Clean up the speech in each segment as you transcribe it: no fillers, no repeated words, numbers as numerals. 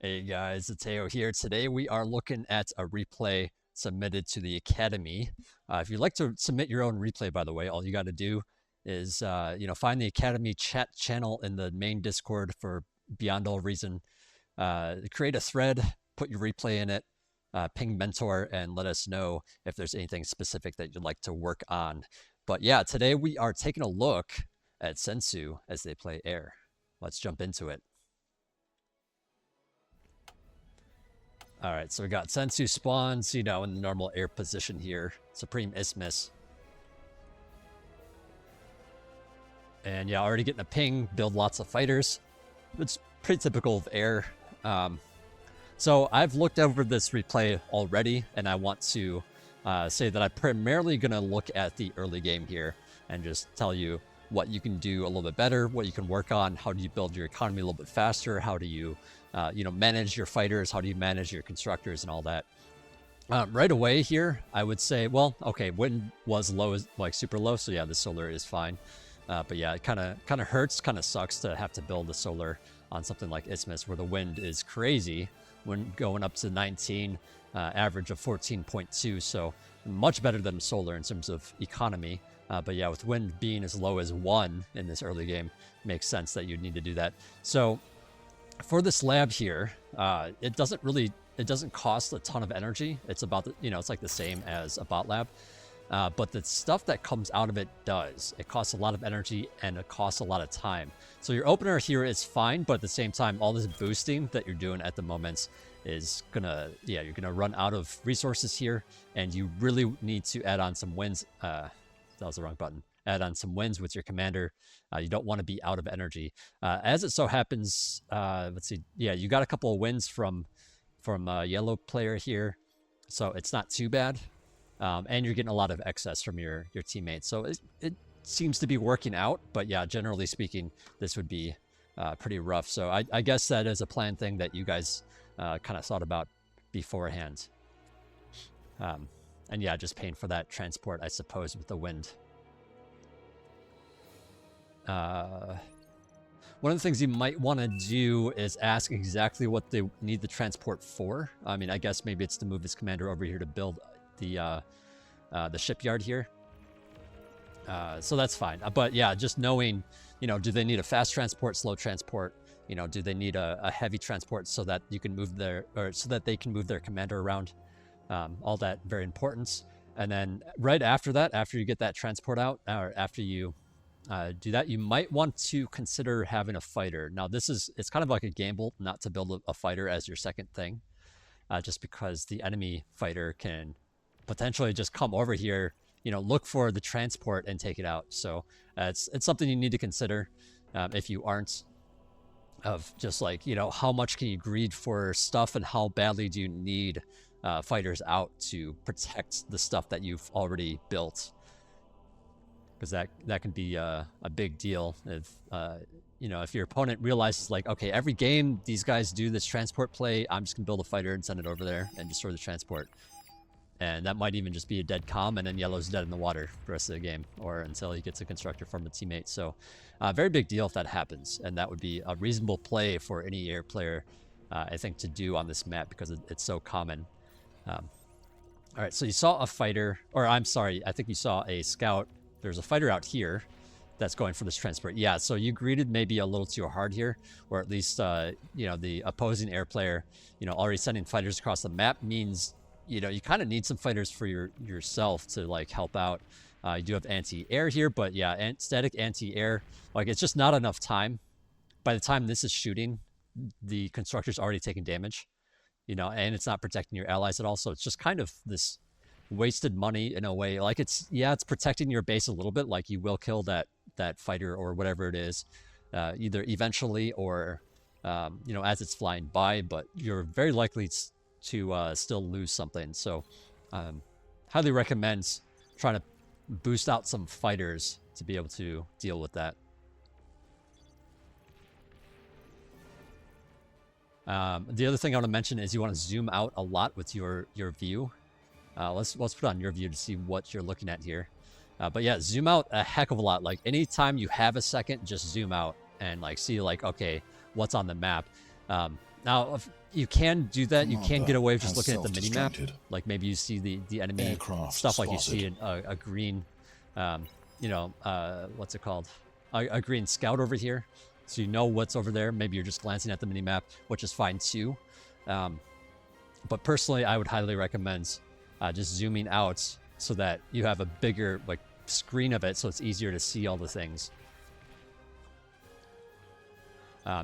Hey guys, Zeteo here. Today we are looking at a replay submitted to the Academy. If you'd like to submit your own replay, by the way, all you got to do is find the Academy chat channel in the main Discord for Beyond All Reason. Create a thread, put your replay in it, ping Mentor, and let us know if there's anything specific that you'd like to work on. But yeah, today we are taking a look at Sensu as they play Air. Let's jump into it. All right, so we got Sensu spawns, in the normal air position here. Supreme Isthmus. And yeah, already getting a ping, build lots of fighters. It's pretty typical of air. So I've looked over this replay already, and I want to say that I'm primarily going to look at the early game here and just tell you what you can do a little bit better, what you can work on, how do you build your economy a little bit faster, how do you manage your fighters, how do you manage your constructors and all that. Right away here, I would say, well, okay, wind was low, like super low, so yeah, the solar is fine. But yeah, it kind of hurts, kind of sucks to have to build a solar on something like Isthmus where the wind is crazy when going up to 19, average of 14.2, so much better than solar in terms of economy. But yeah, with wind being as low as 1 in this early game, makes sense that you'd need to do that. So for this lab here, it doesn't cost a ton of energy. It's about, it's like the same as a bot lab. But the stuff that comes out of it does. It costs a lot of energy and it costs a lot of time. So your opener here is fine, but at the same time, all this boosting that you're doing at the moment is you're gonna run out of resources here, and you really need to add on some wins. That was the wrong button. Add on some wins with your commander. You don't want to be out of energy. As it so happens, let's see. Yeah, you got a couple of wins from a yellow player here, so it's not too bad. And you're getting a lot of excess from your teammates. So it seems to be working out. But yeah, generally speaking, this would be pretty rough. So I guess that is a planned thing that you guys kind of thought about beforehand. And yeah, just paying for that transport, I suppose, with the wind. One of the things you might want to do is ask exactly what they need the transport for. I mean, I guess maybe it's to move this commander over here to build the shipyard here. So that's fine. But yeah, just knowing, do they need a fast transport, slow transport? Do they need a heavy transport so that you can move so that they can move their commander around? All that very important. And then right after that, after you get that transport out, or after you do that, you might want to consider having a fighter. Now it's kind of like a gamble not to build a fighter as your second thing, just because the enemy fighter can potentially just come over here, look for the transport and take it out. So it's something you need to consider if you aren't, of just like, how much can you greed for stuff and how badly do you need fighters out to protect the stuff that you've already built, because that can be a big deal if your opponent realizes, like, okay, every game these guys do this transport play, I'm just gonna build a fighter and send it over there and destroy the transport. And that might even just be a dead comm, and then yellow's dead in the water for the rest of the game, or until he gets a constructor from a teammate. So very big deal if that happens, and that would be a reasonable play for any air player, I think, to do on this map, because it's so common. All right, so you saw a fighter, or I'm sorry, I think you saw a scout. There's a fighter out here that's going for this transport. Yeah, so you greeted maybe a little too hard here, or at least, the opposing air player, already sending fighters across the map means, you kind of need some fighters for yourself to, like, help out. You do have anti-air here, but yeah, static anti-air, like, it's just not enough time. By the time this is shooting, the constructor's already taking damage, and it's not protecting your allies at all. So it's just kind of this wasted money in a way. Like, it's protecting your base a little bit. Like, you will kill that fighter or whatever it is, either eventually or, as it's flying by, but you're very likely to still lose something. So highly recommend trying to boost out some fighters to be able to deal with that. The other thing I want to mention is you want to zoom out a lot with your view. Let's put on your view to see what you're looking at here. But yeah, zoom out a heck of a lot. Like, anytime you have a second, just zoom out and, like, see, like, okay, what's on the map. Now, if you can do that. You can get away with just looking at the mini-map. Self-destructed. Like maybe you see the enemy Aircraft stuff like you see spotted. in a green, you know, what's it called? A green scout over here. So you know what's over there. Maybe you're just glancing at the mini-map, which is fine too. But personally, I would highly recommend just zooming out so that you have a bigger like screen of it, so it's easier to see all the things.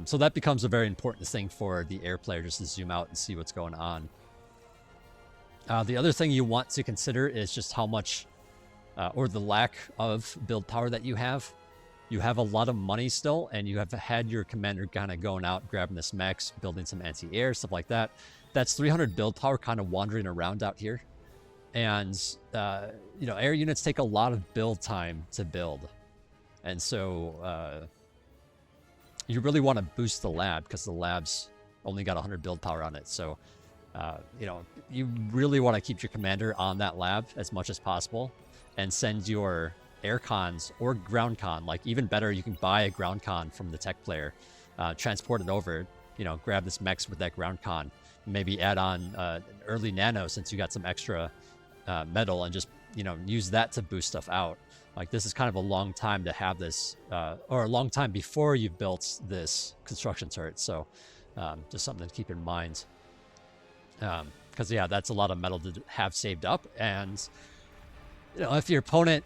So that becomes a very important thing for the air player, just to zoom out and see what's going on. The other thing you want to consider is just how much, or the lack of build power that you have. You have a lot of money still, and you have had your commander kind of going out, grabbing this max, building some anti-air, stuff like that. That's 300 build power kind of wandering around out here. And, you know, air units take a lot of build time to build. And so, you really want to boost the lab because the lab's only got 100 build power on it. So, you know, you really want to keep your commander on that lab as much as possible and send your air cons or ground con. Like, even better, you can buy a ground con from the tech player, transport it over, you know, grab this mech with that ground con, maybe add on an early nano since you got some extra metal, and just, you know, use that to boost stuff out. Like, this is kind of a long time to have this, or a long time before you've built this construction turret. So just something to keep in mind. Because, yeah, that's a lot of metal to have saved up. And, you know, if your opponent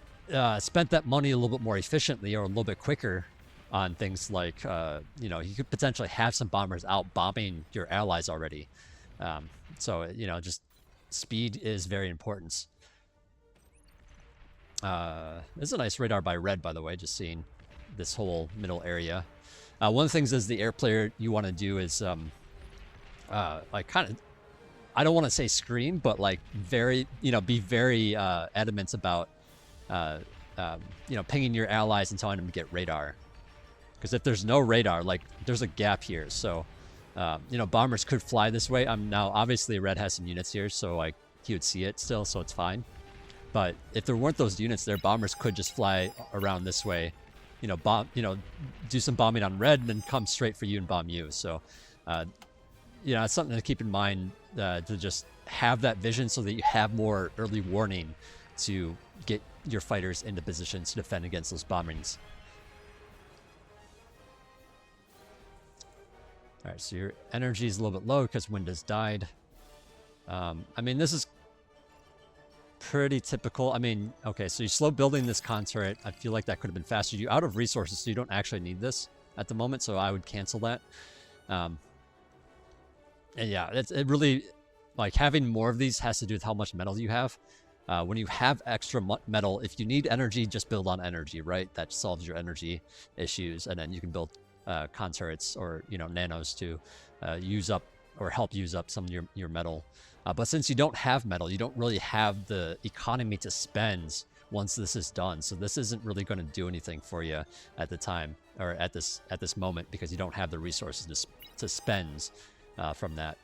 spent that money a little bit more efficiently or a little bit quicker on things like, you know, you could potentially have some bombers out bombing your allies already. So, you know, just speed is very important. This is a nice radar by Red, by the way, just seeing this whole middle area. One of the things as the air player you want to do is, like, kind of, I don't want to say scream, but like very, you know, be very adamant about, you know, pinging your allies and telling them to get radar. Because if there's no radar, like, there's a gap here. So, you know, bombers could fly this way. Now, obviously, Red has some units here, so like he would see it still, so it's fine. But if there weren't those units there, bombers could just fly around this way, you know, do some bombing on Red, and then come straight for you and bomb you. So, you know, it's something to keep in mind, to just have that vision so that you have more early warning to get your fighters into positions to defend against those bombings. All right, so your energy is a little bit low because wind has died. I mean, this is pretty typical. I mean, okay, so you slow building this con turret. I feel like that could have been faster. You're out of resources, so you don't actually need this at the moment, so I would cancel that. And yeah, it really, like, having more of these has to do with how much metal you have. When you have extra metal, if you need energy, just build on energy, right? That solves your energy issues, and then you can build con turrets or, you know, nanos to use up or help use up some of your metal. But since you don't have metal, you don't really have the economy to spend once this is done. So this isn't really going to do anything for you at the time, or at this moment, because you don't have the resources to spend from that.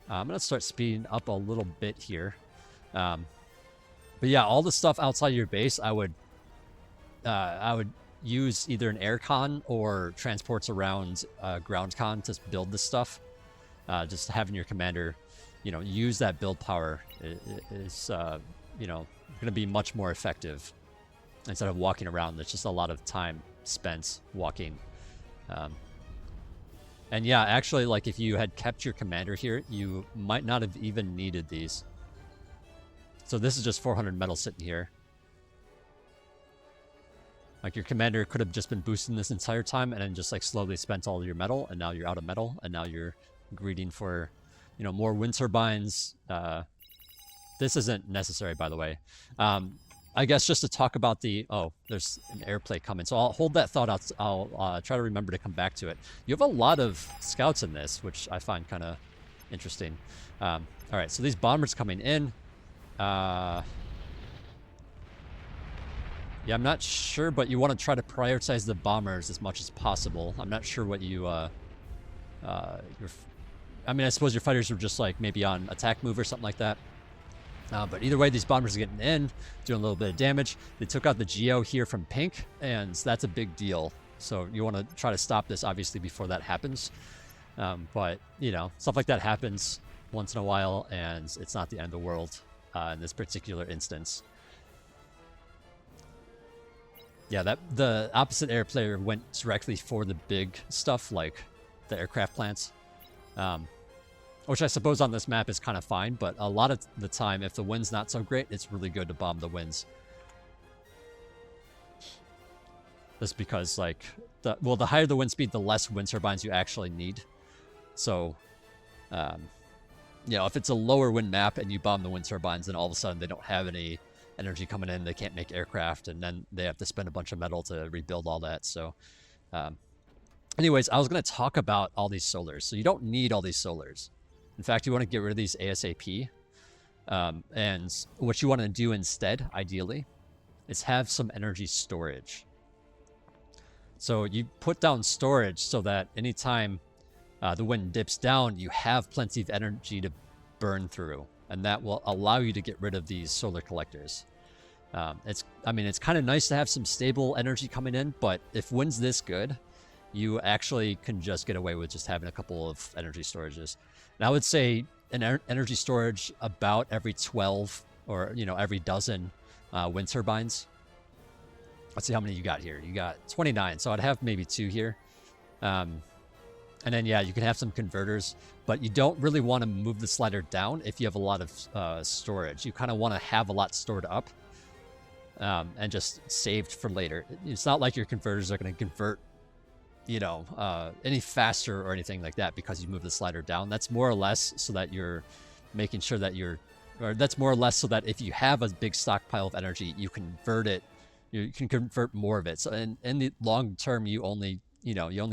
I'm going to start speeding up a little bit here. But yeah, all the stuff outside your base, I would use either an air con or transports around ground con to build this stuff. Just having your commander, you know, use that build power is you know, going to be much more effective instead of walking around. There's just a lot of time spent walking. And yeah, actually, like, if you had kept your commander here, you might not have even needed these. So this is just 400 metal sitting here. Like, your commander could have just been boosting this entire time and then just, like, slowly spent all your metal, and now you're out of metal, and now you're greeting for, you know, more wind turbines. This isn't necessary, by the way. I guess just to talk about the... Oh, there's an airplane coming. So I'll hold that thought out. I'll try to remember to come back to it. You have a lot of scouts in this, which I find kind of interesting. All right, so these bombers coming in. Yeah, I'm not sure, but you want to try to prioritize the bombers as much as possible. I'm not sure what you... I mean, I suppose your fighters were just, like, maybe on attack move or something like that. But either way, these bombers are getting in, doing a little bit of damage. They took out the Geo here from pink, and that's a big deal. So you want to try to stop this, obviously, before that happens. But, you know, stuff like that happens once in a while, and it's not the end of the world in this particular instance. Yeah, the opposite air player went directly for the big stuff, like the aircraft plants. Which I suppose on this map is kind of fine, but a lot of the time, if the wind's not so great, it's really good to bomb the winds. Just because, like, the higher the wind speed, the less wind turbines you actually need. So, you know, if it's a lower wind map and you bomb the wind turbines, then all of a sudden they don't have any energy coming in, they can't make aircraft, and then they have to spend a bunch of metal to rebuild all that. So, anyways, I was going to talk about all these solars. So you don't need all these solars. In fact, you want to get rid of these ASAP. And what you want to do instead, ideally, is have some energy storage. So you put down storage so that anytime the wind dips down, you have plenty of energy to burn through. And that will allow you to get rid of these solar collectors. I mean, it's kind of nice to have some stable energy coming in, but if wind's this good, you actually can just get away with just having a couple of energy storages. And I would say an energy storage about every 12 or, you know, every dozen wind turbines. Let's see how many you got here. You got 29, so I'd have maybe 2 here. And then, yeah, you can have some converters, but you don't really want to move the slider down if you have a lot of storage. You kind of want to have a lot stored up and just saved for later. It's not like your converters are going to convert, you know, any faster or anything like that because you move the slider down. That's more or less so that you're making sure that that's more or less so that if you have a big stockpile of energy, you convert it. You can convert more of it. So in the long term, you only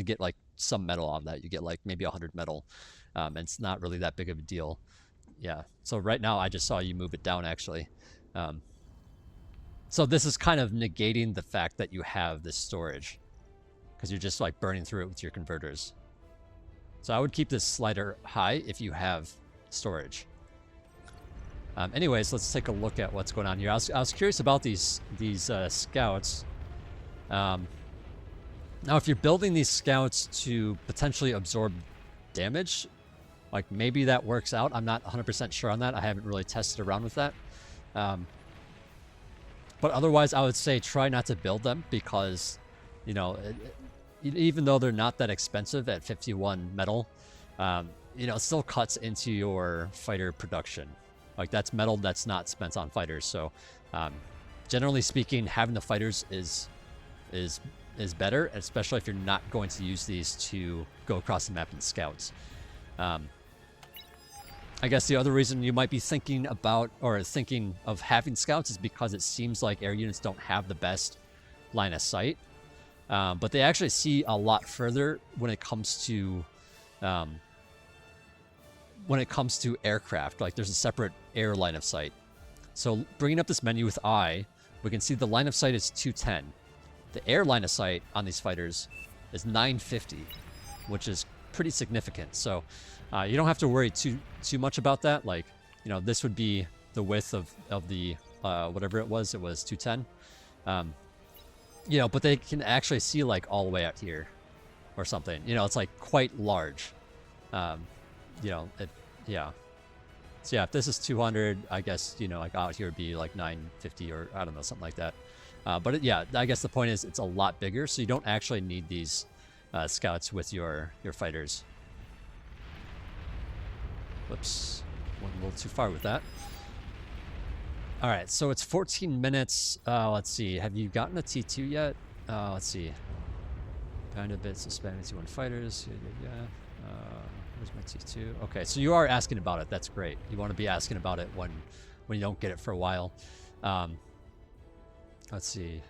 get like some metal on that. You get like maybe 100 metal. And it's not really that big of a deal. Yeah. So right now I just saw you move it down actually. So this is kind of negating the fact that you have this storage because you're just like burning through it with your converters. So I would keep this slider high if you have storage. Anyways, let's take a look at what's going on here. I was curious about these scouts. Now, if you're building these scouts to potentially absorb damage, like maybe that works out. I'm not 100% sure on that. I haven't really tested around with that. But otherwise, I would say try not to build them because, you know, even though they're not that expensive at 51 metal, you know, it still cuts into your fighter production. Like that's metal that's not spent on fighters. So, generally speaking, having the fighters is better, especially if you're not going to use these to go across the map in scouts. I guess the other reason you might be thinking about or thinking of having scouts is because it seems like air units don't have the best line of sight, but they actually see a lot further when it comes to aircraft. Like there's a separate air line of sight. So bringing up this menu with I, we can see the line of sight is 210. The air line of sight on these fighters is 950, which is pretty significant. So you don't have to worry too much about that. Like, you know, this would be the width of the whatever it was 210. You know, but they can actually see like all the way out here or something. You know, it's like quite large. You know, yeah. So yeah, if this is 200, I guess, you know, like out here would be like 950 or I don't know, something like that. But yeah, I guess the point is it's a lot bigger, so you don't actually need these scouts with your fighters. Whoops, went a little too far with that. All right, so it's 14 minutes. Let's see, have you gotten a T2 yet? Let's see. Kind of bit suspended T1 fighters. Yeah. Where's my T2? Okay, so you are asking about it. That's great. You want to be asking about it when you don't get it for a while. Let's see.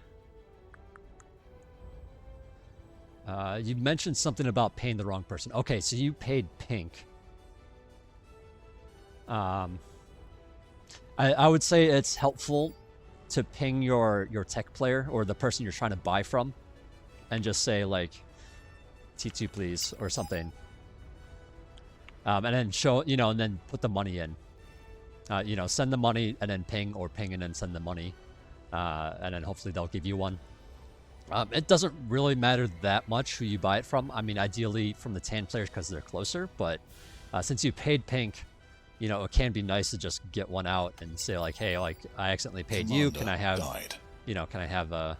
You mentioned something about paying the wrong person. Okay, so you paid pink. I would say it's helpful to ping your tech player or the person you're trying to buy from and just say like T2 please or something. And then show, you know, and then put the money in. You know, send the money and then ping or ping and then send the money. And then hopefully they'll give you one. It doesn't really matter that much who you buy it from. I mean, ideally from the tan players because they're closer, but since you paid pink, you know, it can be nice to just get one out and say like, hey, like I accidentally paid you. Can I have, can I have a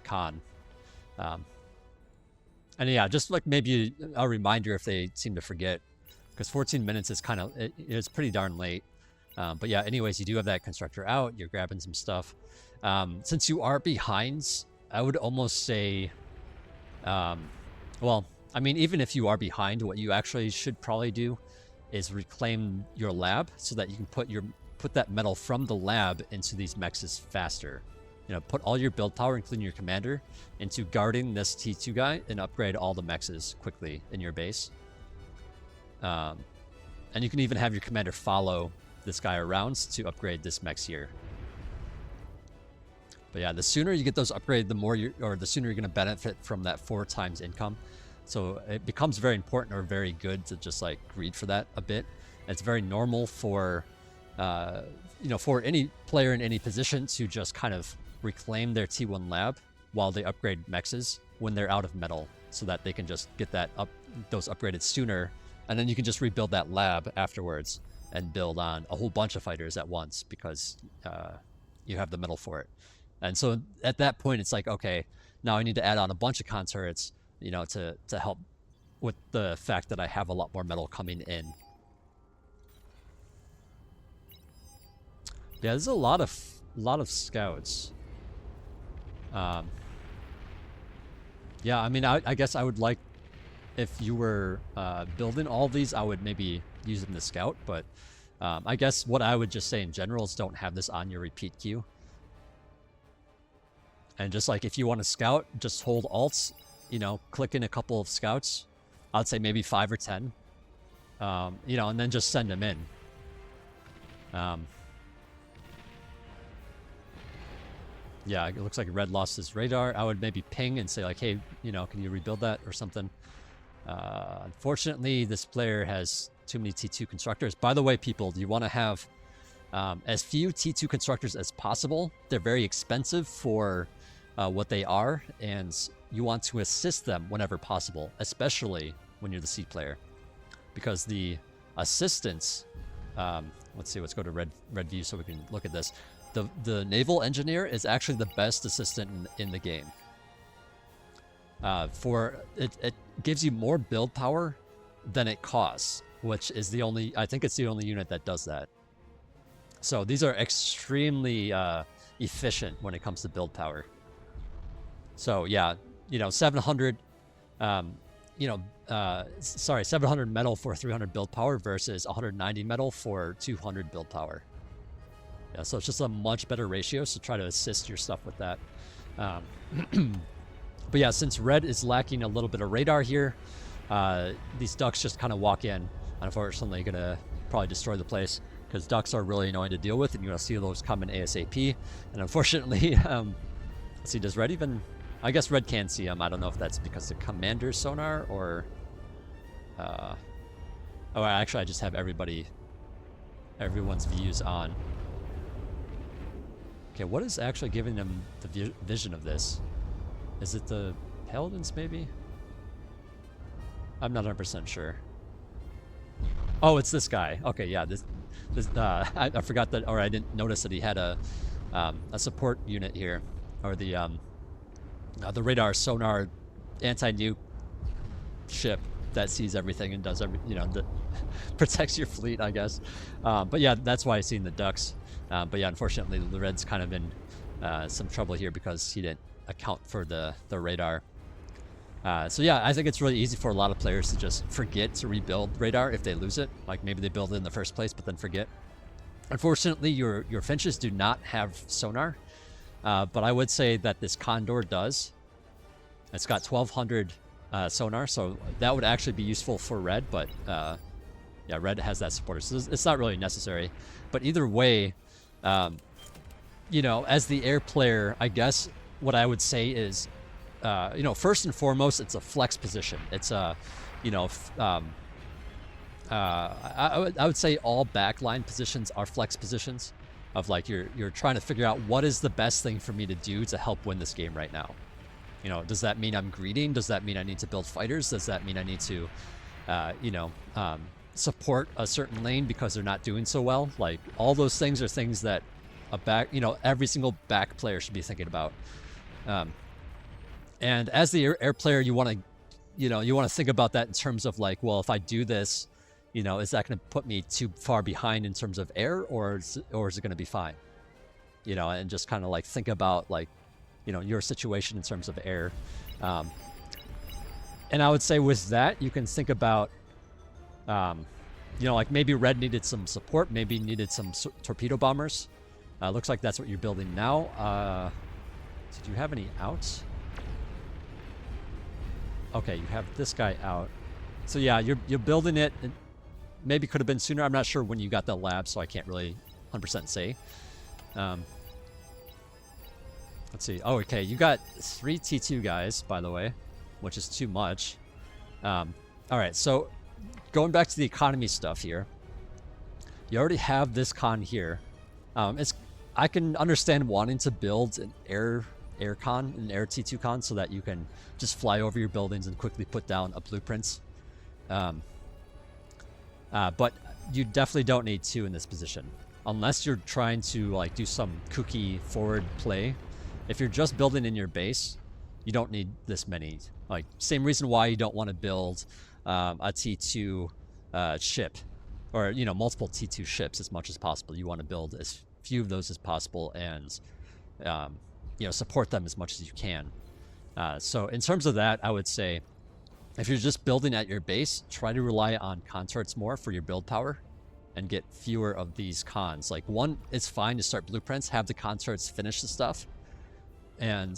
con? And yeah, just like maybe a reminder if they seem to forget, because 14 minutes is kind of, it's pretty darn late. But yeah, anyways, you do have that constructor out. You're grabbing some stuff. Since you are behind, I would almost say, well, I mean, even if you are behind, what you actually should probably do is reclaim your lab so that you can put that metal from the lab into these mexes faster. You know, put all your build power, including your commander, into guarding this T2 guy and upgrade all the mexes quickly in your base. And you can even have your commander follow this guy around to upgrade this mex here. But yeah, the sooner you get those upgraded, the sooner you're going to benefit from that 4 times income. So it becomes very important or very good to just like greed for that a bit. It's very normal for, for any player in any position to just kind of reclaim their T1 lab while they upgrade mexes when they're out of metal, so that they can just get those upgraded sooner, and then you can just rebuild that lab afterwards and build on a whole bunch of fighters at once because you have the metal for it. And so at that point, it's like, okay, now I need to add on a bunch of con turrets, to help with the fact that I have a lot more metal coming in. Yeah, there's a lot of scouts. Yeah, I mean, I guess I would like, if you were building all these, I would maybe use them to scout, but I guess what I would just say in general is don't have this on your repeat queue. And just like if you want to scout, just hold alts, click in a couple of scouts. I'd say maybe 5 or 10, and then just send them in. Yeah, it looks like Red lost his radar. I would maybe ping and say like, hey, can you rebuild that or something? Unfortunately, this player has too many T2 constructors. By the way, people, do you want to have as few T2 constructors as possible? They're very expensive for what they are, and you want to assist them whenever possible, especially when you're the C player, because the assistants, let's go to red view so we can look at this. The naval engineer is actually the best assistant in the game. It gives you more build power than it costs, which is I think it's the only unit that does that. So these are extremely efficient when it comes to build power. So yeah, 700, 700 metal for 300 build power versus 190 metal for 200 build power. Yeah, so it's just a much better ratio, so try to assist your stuff with that. But yeah, since red is lacking a little bit of radar here, these ducks just kind of walk in. Unfortunately, gonna probably destroy the place because ducks are really annoying to deal with, and you're gonna see those come in ASAP. And unfortunately, let's see, does red even... I guess red can see them. I don't know if that's because the commander sonar or... oh, actually, I just have everyone's views on. Okay, what is actually giving them the vision of this? Is it the paladins, maybe? I'm not 100% sure. Oh, it's this guy. Okay, yeah, this I forgot that, or I didn't notice that he had a support unit here, or the radar sonar anti-nuke ship that sees everything and does that protects your fleet, I guess. But yeah, that's why I seen the ducks. But yeah, unfortunately, the red's kind of in some trouble here because he didn't account for the radar. So yeah, I think it's really easy for a lot of players to just forget to rebuild radar if they lose it. Like maybe they build it in the first place, but then forget. Unfortunately, your finches do not have sonar, but I would say that this condor does. It's got 1200 sonar, so that would actually be useful for red, but yeah, red has that supporter, so it's not really necessary. But either way, as the air player, I guess what I would say is, first and foremost, it's a flex position. It's I would say all backline positions are flex positions of like you're trying to figure out what is the best thing for me to do to help win this game right now. You know, does that mean I'm greeding? Does that mean I need to build fighters? Does that mean I need to, you know, support a certain lane because they're not doing so well? Like, all those things are things that you know, every single back player should be thinking about. And as the air player, you want to, you know, you want to think about that in terms of like, well, if I do this, you know, is that going to put me too far behind in terms of air, or is it going to be fine? You know, and just kind of like think about like, you know, your situation in terms of air. And I would say with that, you can think about, you know, like maybe red needed some support, maybe needed some torpedo bombers. Looks like that's what you're building now. Did you have any outs? Okay, you have this guy out. So yeah, you're building it. It maybe could have been sooner. I'm not sure when you got the lab, so I can't really 100% say. Let's see. Oh, okay. You got 3 T2 guys, by the way, which is too much. All right. So going back to the economy stuff here, you already have this con here. I can understand wanting to build an air con, an air T2 con, so that you can just fly over your buildings and quickly put down a blueprints. But you definitely don't need 2 in this position, unless you're trying to like do some kooky forward play. If you're just building in your base, you don't need this many. Like, same reason why you don't want to build a T2 ship, or, you know, multiple T2 ships as much as possible. You want to build as few of those as possible, and you know, support them as much as you can. So in terms of that, I would say if you're just building at your base, try to rely on consorts more for your build power and get fewer of these cons. Like, one, it's fine to start blueprints, have the consorts finish the stuff, and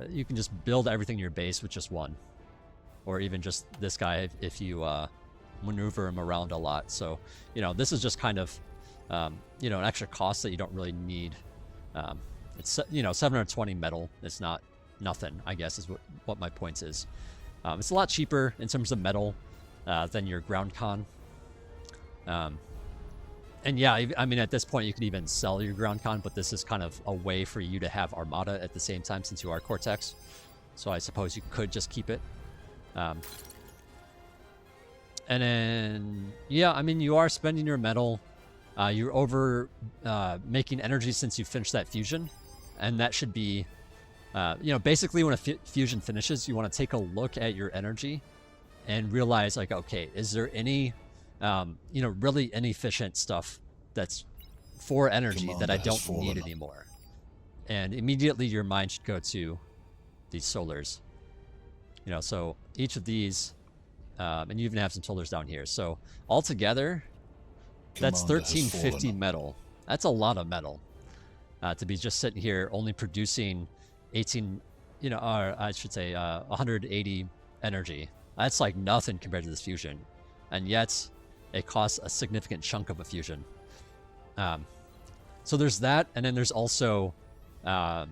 you can just build everything in your base with just 1, or even just this guy if you maneuver him around a lot. So, you know, this is just kind of you know, an extra cost that you don't really need. It's, you know, 720 metal. It's not nothing, I guess, is what my point is. It's a lot cheaper in terms of metal than your ground con. And yeah, I mean, at this point, you can even sell your ground con, but this is kind of a way for you to have Armada at the same time, since you are Cortex. So I suppose you could just keep it. And then, yeah, I mean, you are spending your metal. You're over making energy since you finished that fusion. And that should be, you know, basically when a fusion finishes, you want to take a look at your energy and realize, like, okay, is there any, you know, really inefficient stuff that's for energy that I don't need anymore? And immediately your mind should go to these solars. You know, so each of these, and you even have some solars down here. So altogether, that's 1350 metal. That's a lot of metal to be just sitting here only producing 18, you know, or I should say 180 energy. That's like nothing compared to this fusion. And yet it costs a significant chunk of a fusion. So there's that. And then there's also, yeah,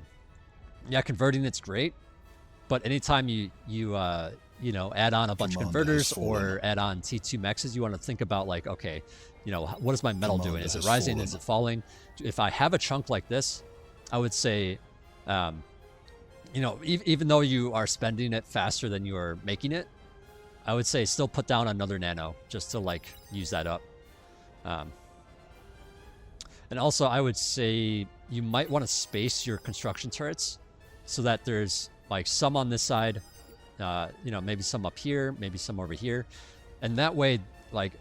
converting it's great. But anytime you know, add on a bunch of converters or add on T2 mexes, you want to think about, like, okay, you know, what is my metal doing? Is it rising? Is it falling? If I have a chunk like this, I would say, you know, even though you are spending it faster than you are making it, I would say still put down another nano just to, like, use that up. And also, I would say you might want to space your construction turrets so that there's, like, some on this side, you know, maybe some up here, maybe some over here. And that way, like,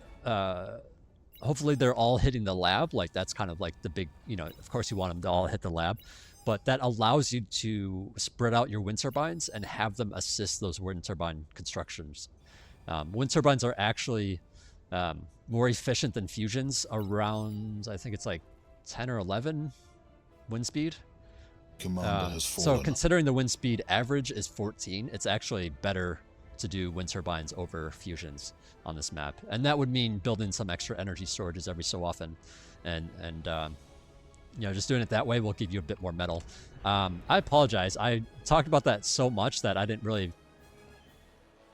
hopefully they're all hitting the lab. Like, that's kind of like the big, you know, of course you want them to all hit the lab, but that allows you to spread out your wind turbines and have them assist those wind turbine constructions. Wind turbines are actually more efficient than fusions around, I think it's like 10 or 11 wind speed. So considering the wind speed average is 14, it's actually better to do wind turbines over fusions on this map. And that would mean building some extra energy storages every so often. And you know, just doing it that way will give you a bit more metal. I apologize. I talked about that so much that I didn't really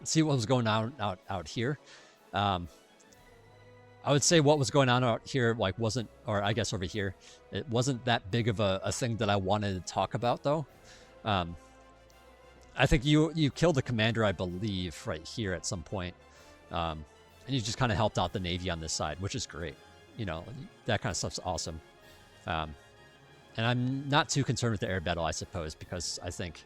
see what was going on out here. I would say what was going on out here, like, wasn't, or I guess over here, it wasn't that big of a thing that I wanted to talk about, though. I think you killed the commander, I believe, right here at some point. And you just kind of helped out the Navy on this side, which is great. You know, that kind of stuff's awesome. Um, and I'm not too concerned with the air battle, I suppose, because I think,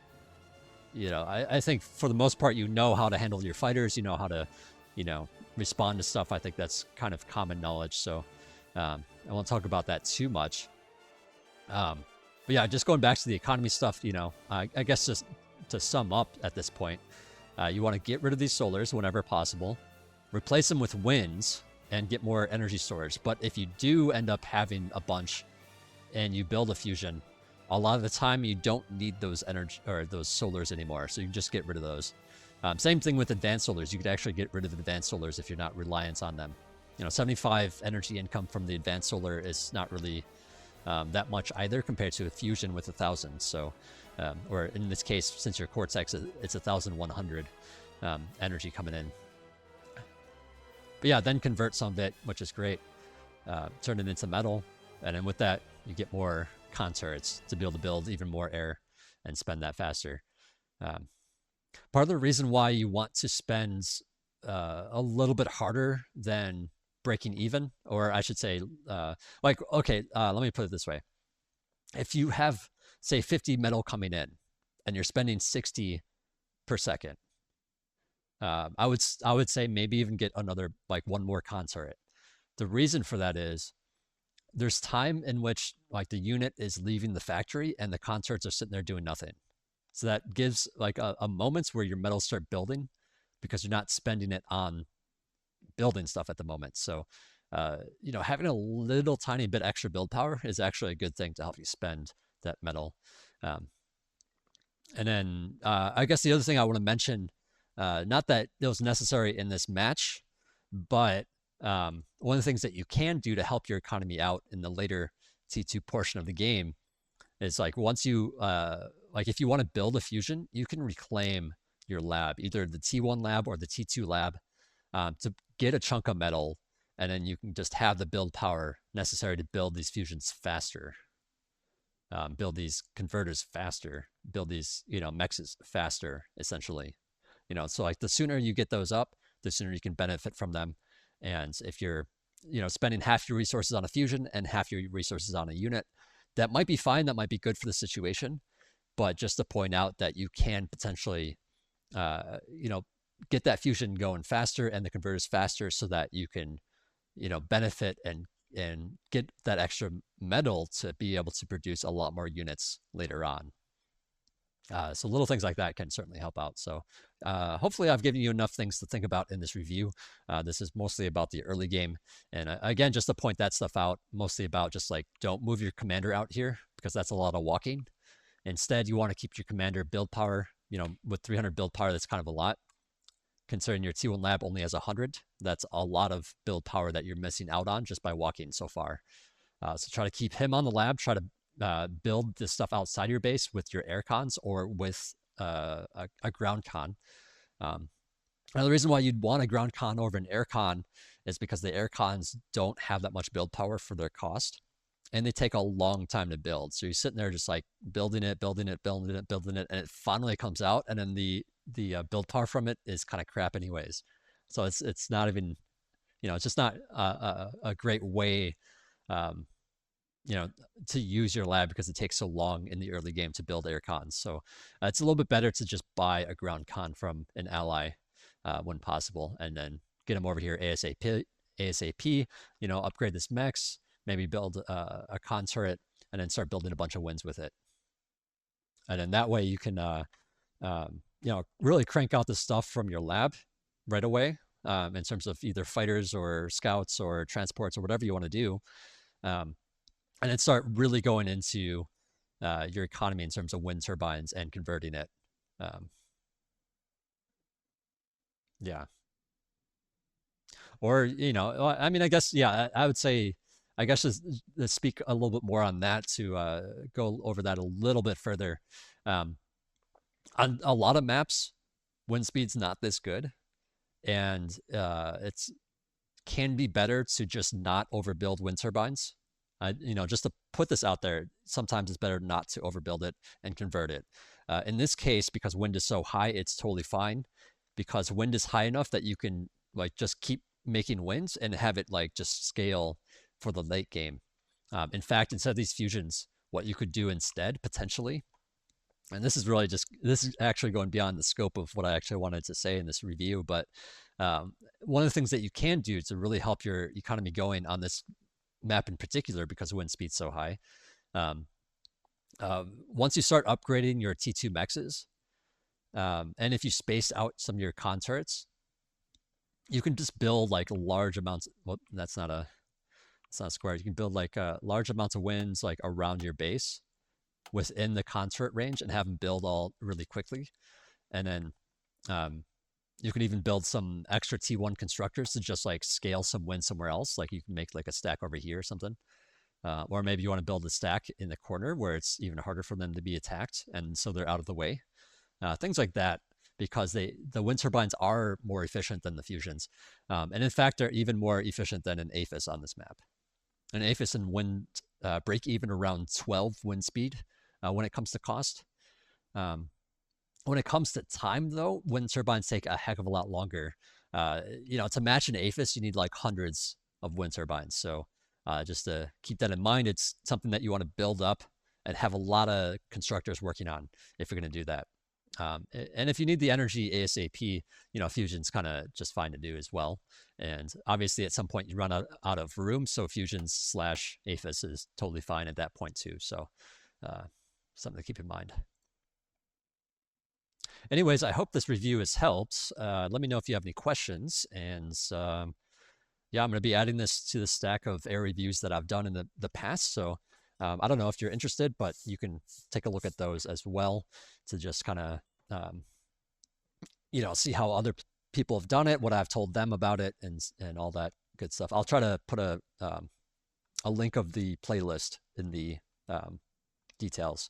I think for the most part, you know how to handle your fighters, you know how to, you know, respond to stuff. I think that's kind of common knowledge. So I won't talk about that too much. Um, but yeah, just going back to the economy stuff, I guess just to sum up at this point, you want to get rid of these solars whenever possible, replace them with winds, and get more energy storage. But if you do end up having a bunch and you build a fusion, a lot of the time you don't need those energy or those solars anymore, so you can just get rid of those. Same thing with advanced solars. You could actually get rid of advanced solars if you're not reliant on them. 75 energy income from the advanced solar is not really that much either compared to a fusion with 1,000. So, or in this case, since your cortex, it's 1,100 energy coming in. But yeah, then convert some of it, which is great. Turn it into metal, and then with that, you get more conturrets to be able to build even more air and spend that faster. Part of the reason why you want to spend a little bit harder than breaking even, or I should say, let me put it this way. If you have, say, 50 metal coming in and you're spending 60 per second, I would say maybe even get another, like, one more conturret. The reason for that is there's time in which, like, the unit is leaving the factory and the conturrets are sitting there doing nothing. So that gives like a moments where your metals start building because you're not spending it on building stuff at the moment. So, having a little tiny bit extra build power is actually a good thing to help you spend that metal. And then I guess the other thing I want to mention, not that it was necessary in this match, but one of the things that you can do to help your economy out in the later T2 portion of the game is, like, once you like, if you want to build a fusion, you can reclaim your lab, either the T1 lab or the T2 lab, to get a chunk of metal, and then you can just have the build power necessary to build these fusions faster, build these converters faster, build these mexes faster, essentially. So, like, the sooner you get those up, the sooner you can benefit from them. And if you're spending half your resources on a fusion and half your resources on a unit, that might be fine, that might be good for the situation, but just to point out that you can potentially get that fusion going faster and the converters faster, so that you can benefit and get that extra metal to be able to produce a lot more units later on. So little things like that can certainly help out. So hopefully I've given you enough things to think about in this review. This is mostly about the early game. And again, just to point that stuff out, mostly about just, like, don't move your commander out here because that's a lot of walking. Instead, you want to keep your commander build power, with 300 build power, that's kind of a lot. Considering your T1 lab only has 100, that's a lot of build power that you're missing out on just by walking so far. So try to keep him on the lab, try to build this stuff outside your base with your air cons or with a ground con. Now, the reason why you'd want a ground con over an air con is because the air cons don't have that much build power for their cost, and they take a long time to build. So you're sitting there just, like, building it, and it finally comes out, and then the build power from it is kind of crap anyways. So it's not even, it's just not a great way to use your lab, because it takes so long in the early game to build air cons. So it's a little bit better to just buy a ground con from an ally when possible, and then get them over here ASAP, upgrade this mechs, maybe build a con turret, and then start building a bunch of wins with it. And then that way you can, really crank out the stuff from your lab right away, in terms of either fighters or scouts or transports or whatever you want to do. And then start really going into your economy in terms of wind turbines and converting it. Yeah. Or, I mean, I guess, yeah, I would say, I guess, just to speak a little bit more on that, to go over that a little bit further. On a lot of maps, wind speed's not this good, and it's can be better to just not overbuild wind turbines. Just to put this out there, sometimes it's better not to overbuild it and convert it. In this case, because wind is so high, it's totally fine because wind is high enough that you can like just keep making winds and have it like just scale for the late game. In fact, instead of these fusions, what you could do instead potentially, and this is actually going beyond the scope of what I actually wanted to say in this review, but one of the things that you can do to really help your economy going on this map in particular, because wind speed's so high, um, once you start upgrading your T2 mexes, and if you space out some of your con turrets, you can just build like large amounts. Well, it's not a square. You can build like large amounts of winds like around your base within the con turret range and have them build all really quickly. And then you can even build some extra T1 constructors to just like scale some wind somewhere else. Like you can make like a stack over here or something. Or maybe you want to build a stack in the corner where it's even harder for them to be attacked, and so they're out of the way. Things like that, because the wind turbines are more efficient than the fusions, and in fact, they're even more efficient than an Aphis on this map. An Aphis and wind break even around 12 wind speed when it comes to cost. When it comes to time, though, wind turbines take a heck of a lot longer. To match an Aphis, you need like hundreds of wind turbines. So just to keep that in mind, it's something that you want to build up and have a lot of constructors working on if you're going to do that. And if you need the energy ASAP, fusion's kind of just fine to do as well. And obviously, at some point, you run out of room, so fusions / Aphis is totally fine at that point too. So something to keep in mind. Anyways, I hope this review has helped. Let me know if you have any questions. And yeah, I'm going to be adding this to the stack of air reviews that I've done in the past. So I don't know if you're interested, but you can take a look at those as well to just kind of, see how other people have done it, what I've told them about it, and all that good stuff. I'll try to put a link of the playlist in the details.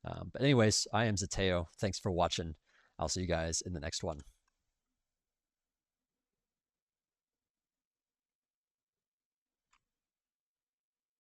But anyways, I am Zeteo. Thanks for watching. I'll see you guys in the next one.